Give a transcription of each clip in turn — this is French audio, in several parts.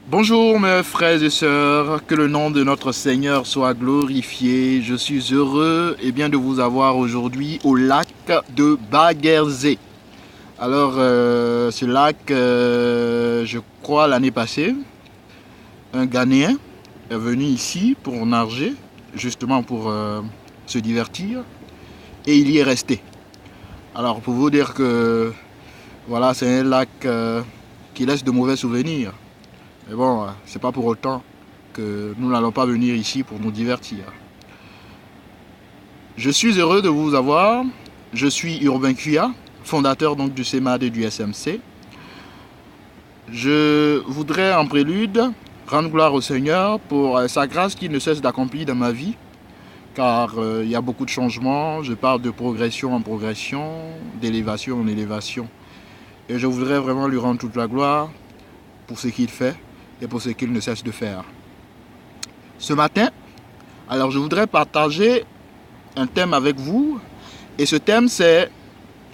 Bonjour mes frères et sœurs, que le nom de notre Seigneur soit glorifié. Je suis heureux de vous avoir aujourd'hui au lac de Baguerzé. Alors ce lac, je crois l'année passée, un Ghanéen est venu ici pour nager, justement pour se divertir, et il y est resté. Alors pour vous dire que voilà, c'est un lac qui laisse de mauvais souvenirs. Mais bon, c'est pas pour autant que nous n'allons pas venir ici pour nous divertir. Je suis heureux de vous avoir. Je suis Urbain Cuya, fondateur donc du CEMAD et du SMC. Je voudrais en prélude rendre gloire au Seigneur pour sa grâce qui ne cesse d'accomplir dans ma vie, car il y a beaucoup de changements. Je parle de progression en progression, d'élévation en élévation. Et je voudrais vraiment lui rendre toute la gloire pour ce qu'il fait et pour ce qu'il ne cesse de faire. Ce matin, alors je voudrais partager un thème avec vous, et ce thème c'est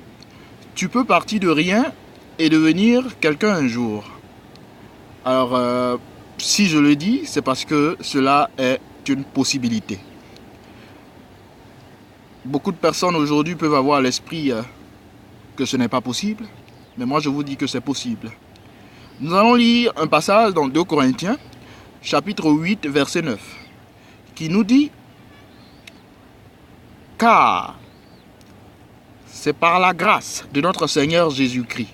« Tu peux partir de rien et devenir quelqu'un un jour ». Alors, si je le dis, c'est parce que cela est une possibilité. Beaucoup de personnes aujourd'hui peuvent avoir à l'esprit que ce n'est pas possible, mais moi je vous dis que c'est possible. Nous allons lire un passage dans 2 Corinthiens, chapitre 8, verset 9, qui nous dit « Car c'est par la grâce de notre Seigneur Jésus-Christ,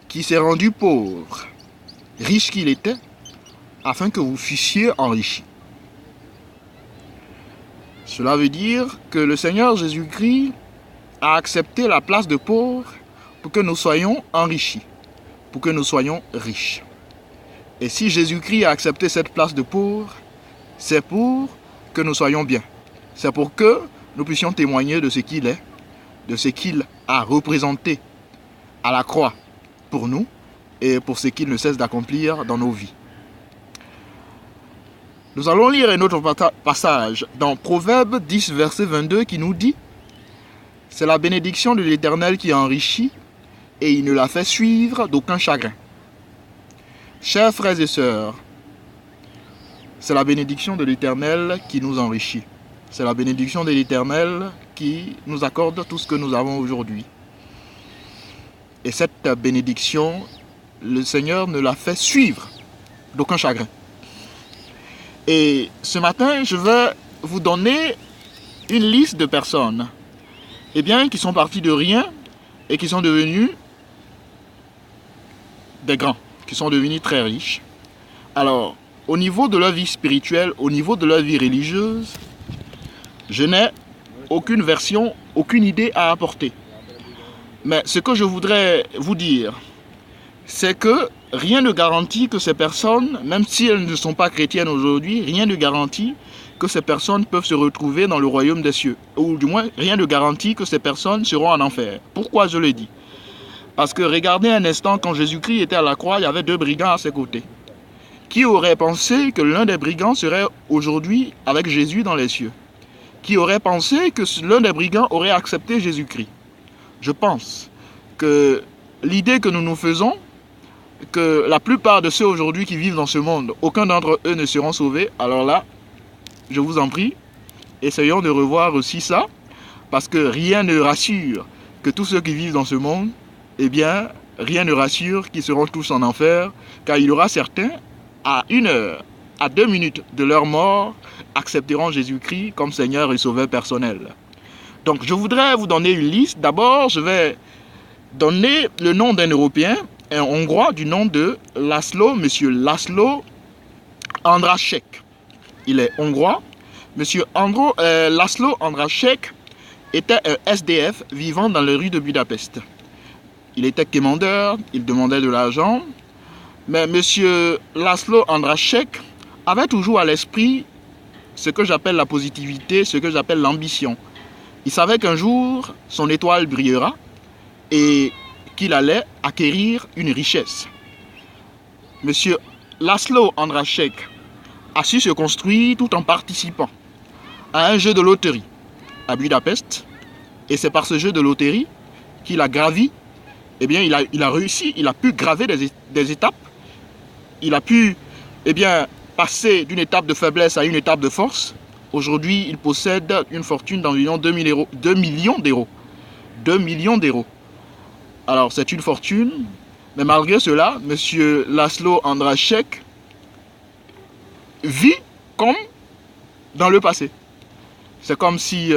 qui s'est rendu pauvre, riche qu'il était, afin que vous fussiez enrichis. » Cela veut dire que le Seigneur Jésus-Christ a accepté la place de pauvre pour que nous soyons enrichis, pour que nous soyons riches. Et si Jésus-Christ a accepté cette place de pauvre, c'est pour que nous soyons bien. C'est pour que nous puissions témoigner de ce qu'il est, de ce qu'il a représenté à la croix pour nous et pour ce qu'il ne cesse d'accomplir dans nos vies. Nous allons lire un autre passage dans Proverbe 10, verset 22 qui nous dit « C'est la bénédiction de l'Éternel qui enrichit et il ne la fait suivre d'aucun chagrin. » Chers frères et sœurs, c'est la bénédiction de l'Éternel qui nous enrichit. C'est la bénédiction de l'Éternel qui nous accorde tout ce que nous avons aujourd'hui. Et cette bénédiction, le Seigneur ne la fait suivre d'aucun chagrin. Et ce matin, je vais vous donner une liste de personnes qui sont partis de rien et qui sont devenus des grands, qui sont devenus très riches. Alors, au niveau de leur vie spirituelle, au niveau de leur vie religieuse, je n'ai aucune version, aucune idée à apporter. Mais ce que je voudrais vous dire, c'est que rien ne garantit que ces personnes, même si elles ne sont pas chrétiennes aujourd'hui, rien ne garantit que ces personnes peuvent se retrouver dans le royaume des cieux. Ou du moins, rien ne garantit que ces personnes seront en enfer. Pourquoi je le dis? Parce que regardez un instant, quand Jésus-Christ était à la croix, il y avait 2 brigands à ses côtés. Qui aurait pensé que l'un des brigands serait aujourd'hui avec Jésus dans les cieux? Qui aurait pensé que l'un des brigands aurait accepté Jésus-Christ? Je pense que l'idée que nous nous faisons, que la plupart de ceux aujourd'hui qui vivent dans ce monde, aucun d'entre eux ne seront sauvés, alors là, je vous en prie, essayons de revoir aussi ça, parce que rien ne rassure que tous ceux qui vivent dans ce monde, rien ne rassure qu'ils seront tous en enfer, car il y aura certains, à 1 heure, à 2 minutes de leur mort, accepteront Jésus-Christ comme Seigneur et Sauveur personnel. Donc je voudrais vous donner une liste. D'abord, je vais donner le nom d'un Européen, un Hongrois du nom de Laszlo, Monsieur Laszlo Andrassek. Il est hongrois. Monsieur Laszlo Andrassek était un SDF vivant dans les rues de Budapest. Il était quémandeur, il demandait de l'argent, mais Monsieur Laszlo Andrassek avait toujours à l'esprit ce que j'appelle la positivité, ce que j'appelle l'ambition. Il savait qu'un jour, son étoile brillera et qu'il allait acquérir une richesse. Monsieur Laszlo Andrassek a su se construire tout en participant à un jeu de loterie à Budapest. Et c'est par ce jeu de loterie qu'il a gravi, il a réussi, il a pu graver des étapes il a pu passer d'une étape de faiblesse à une étape de force. Aujourd'hui, il possède une fortune d'environ 2 millions d'euros. 2 millions d'euros. Alors, c'est une fortune, mais malgré cela, M. Laszlo Andrašek vit comme dans le passé. C'est comme si,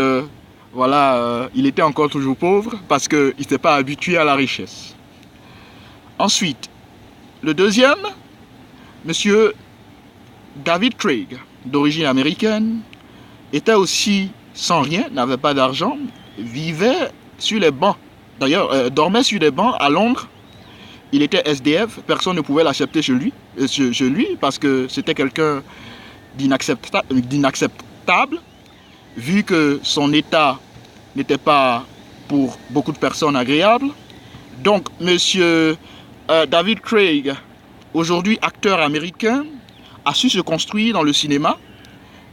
il était encore toujours pauvre parce qu'il ne s'était pas habitué à la richesse. Ensuite, le deuxième, M. David Craig, d'origine américaine, était aussi sans rien, n'avait pas d'argent, vivait sur les bancs. D'ailleurs, dormait sur des bancs à Londres. Il était SDF, personne ne pouvait l'accepter chez lui parce que c'était quelqu'un d'inacceptable, vu que son état n'était pas pour beaucoup de personnes agréable. Donc, M. David Craig, aujourd'hui acteur américain, a su se construire dans le cinéma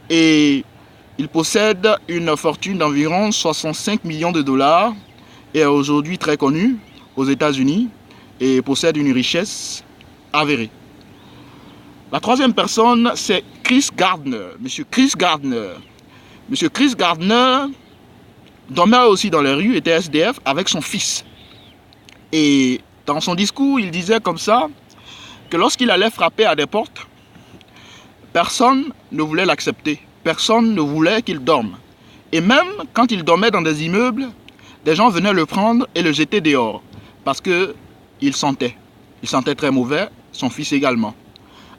et il possède une fortune d'environ 65 millions de dollars et est aujourd'hui très connu aux États-Unis et possède une richesse avérée. La troisième personne, c'est Chris Gardner. Monsieur Chris Gardner. Monsieur Chris Gardner dormait aussi dans les rues, était SDF avec son fils. Et dans son discours, il disait comme ça que lorsqu'il allait frapper à des portes, personne ne voulait l'accepter. Personne ne voulait qu'il dorme. Et même quand il dormait dans des immeubles, des gens venaient le prendre et le jeter dehors. Parce qu'il sentait. Il sentait très mauvais, son fils également.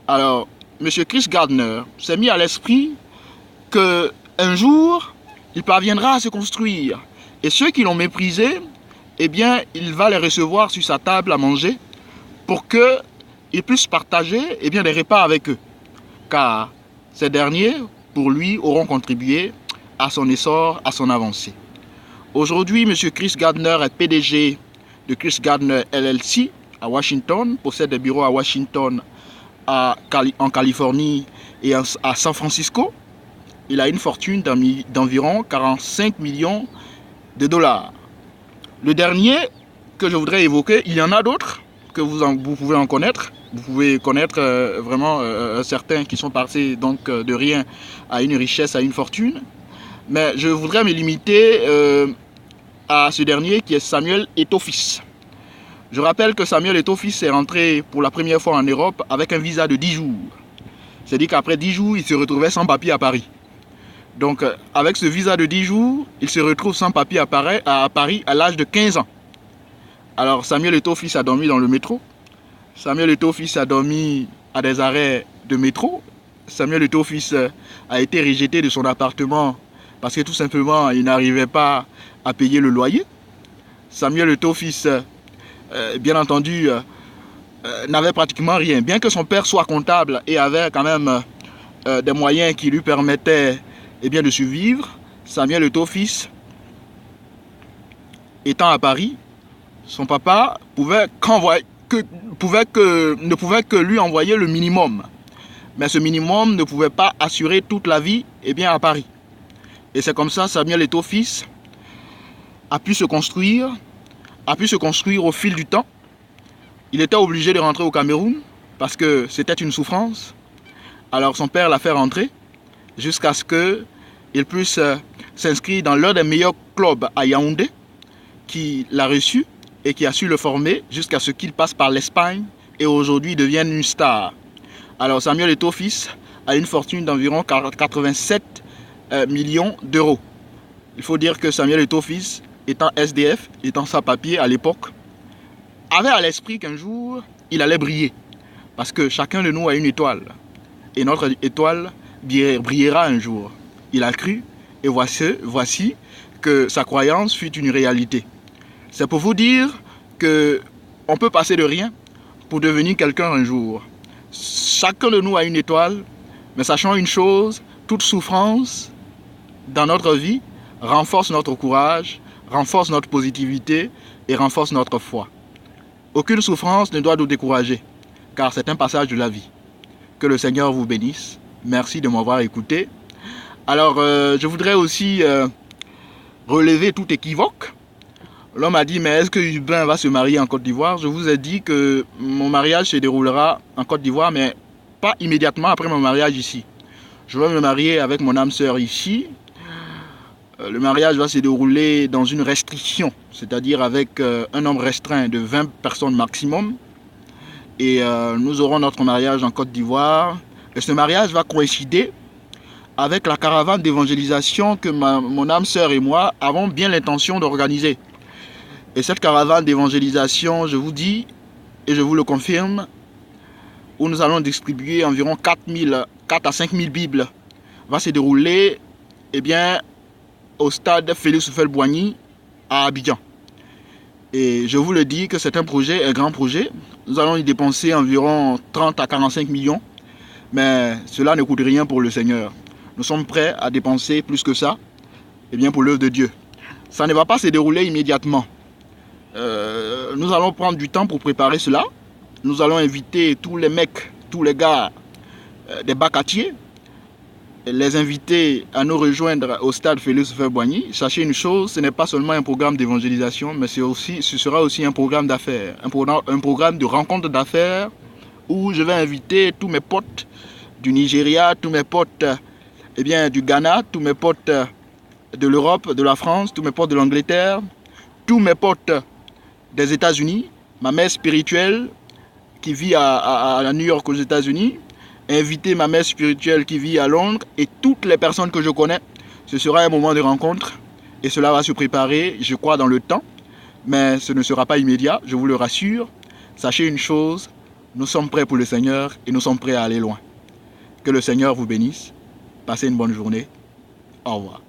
Alors, M. Chris Gardner s'est mis à l'esprit qu'un jour, il parviendra à se construire. Et ceux qui l'ont méprisé, il va les recevoir sur sa table à manger pour qu'ils puissent partager des repas avec eux. Car ces derniers, pour lui, auront contribué à son essor, à son avancée. Aujourd'hui, M. Chris Gardner est PDG de Chris Gardner LLC à Washington, possède des bureaux à Washington, en Californie et à San Francisco. Il a une fortune d'environ 45 millions de dollars. Le dernier que je voudrais évoquer, il y en a d'autres que vous pouvez en connaître. Vous pouvez connaître certains qui sont passés donc de rien à une richesse, à une fortune. Mais je voudrais me limiter à ce dernier qui est Samuel Eto'o-Fils. Je rappelle que Samuel Eto'o-Fils est rentré pour la première fois en Europe avec un visa de 10 jours. C'est-à-dire qu'après 10 jours, il se retrouvait sans papier à Paris. Donc avec ce visa de 10 jours, il se retrouve sans papier à Paris à l'âge de 15 ans. Alors Samuel Eto'o-Fils a dormi dans le métro. Samuel Eto'o-Fils a dormi à des arrêts de métro. Samuel Eto'o-Fils a été rejeté de son appartement parce que tout simplement il n'arrivait pas à payer le loyer. Samuel Eto'o-Fils, bien entendu, n'avait pratiquement rien. Bien que son père soit comptable et avait quand même des moyens qui lui permettaient de survivre, Samuel Eto'o-Fils, étant à Paris, son papa ne pouvait que lui envoyer le minimum. Mais ce minimum ne pouvait pas assurer toute la vie à Paris. Et c'est comme ça Samuel Eto'o-Fils a pu se construire au fil du temps. Il était obligé de rentrer au Cameroun parce que c'était une souffrance. Alors son père l'a fait rentrer jusqu'à ce qu'il puisse s'inscrire dans l'un des meilleurs clubs à Yaoundé, qui l'a reçu et qui a su le former jusqu'à ce qu'il passe par l'Espagne et aujourd'hui devienne une star. Alors Samuel Eto'o-Fils a une fortune d'environ 87 millions d'euros. Il faut dire que Samuel Eto'o-Fils, étant SDF, étant sans papier à l'époque, avait à l'esprit qu'un jour, il allait briller. Parce que chacun de nous a une étoile. Et notre étoile brillera un jour. Il a cru, et voici que sa croyance fut une réalité. C'est pour vous dire qu'on peut passer de rien pour devenir quelqu'un un jour. Chacun de nous a une étoile, mais sachant une chose, toute souffrance dans notre vie renforce notre courage, renforce notre positivité et renforce notre foi. Aucune souffrance ne doit nous décourager, car c'est un passage de la vie. Que le Seigneur vous bénisse. Merci de m'avoir écouté. Alors, je voudrais aussi relever tout équivoque. L'homme a dit, mais est-ce que Hubin va se marier en Côte d'Ivoire? Je vous ai dit que mon mariage se déroulera en Côte d'Ivoire, mais pas immédiatement après mon mariage ici. Je vais me marier avec mon âme sœur ici. Le mariage va se dérouler dans une restriction, c'est-à-dire avec un nombre restreint de 20 personnes maximum. Et nous aurons notre mariage en Côte d'Ivoire. Et ce mariage va coïncider avec la caravane d'évangélisation que mon âme sœur et moi avons bien l'intention d'organiser. Et cette caravane d'évangélisation, je vous dis, et je vous le confirme, où nous allons distribuer environ 4 à 5 000 Bibles, va se dérouler au stade Félix Houphouët-Boigny à Abidjan. Et je vous le dis que c'est un projet, un grand projet. Nous allons y dépenser environ 30 à 45 millions, mais cela ne coûte rien pour le Seigneur. Nous sommes prêts à dépenser plus que ça pour l'œuvre de Dieu. Ça ne va pas se dérouler immédiatement. Nous allons prendre du temps pour préparer cela. Nous allons inviter tous les mecs, tous les gars des bacatiers, les inviter à nous rejoindre au stade Félix Houphouët-Boigny. Sachez une chose, ce n'est pas seulement un programme d'évangélisation, mais ce sera aussi un programme d'affaires, un programme de rencontre d'affaires où je vais inviter tous mes potes du Nigeria, tous mes potes du Ghana, tous mes potes de l'Europe, de la France, tous mes potes de l'Angleterre, tous mes potes des États-Unis, ma mère spirituelle qui vit à New York aux États-Unis, inviter ma mère spirituelle qui vit à Londres et toutes les personnes que je connais. Ce sera un moment de rencontre et cela va se préparer, je crois, dans le temps, mais ce ne sera pas immédiat, je vous le rassure. Sachez une chose, nous sommes prêts pour le Seigneur et nous sommes prêts à aller loin. Que le Seigneur vous bénisse. Passez une bonne journée. Au revoir.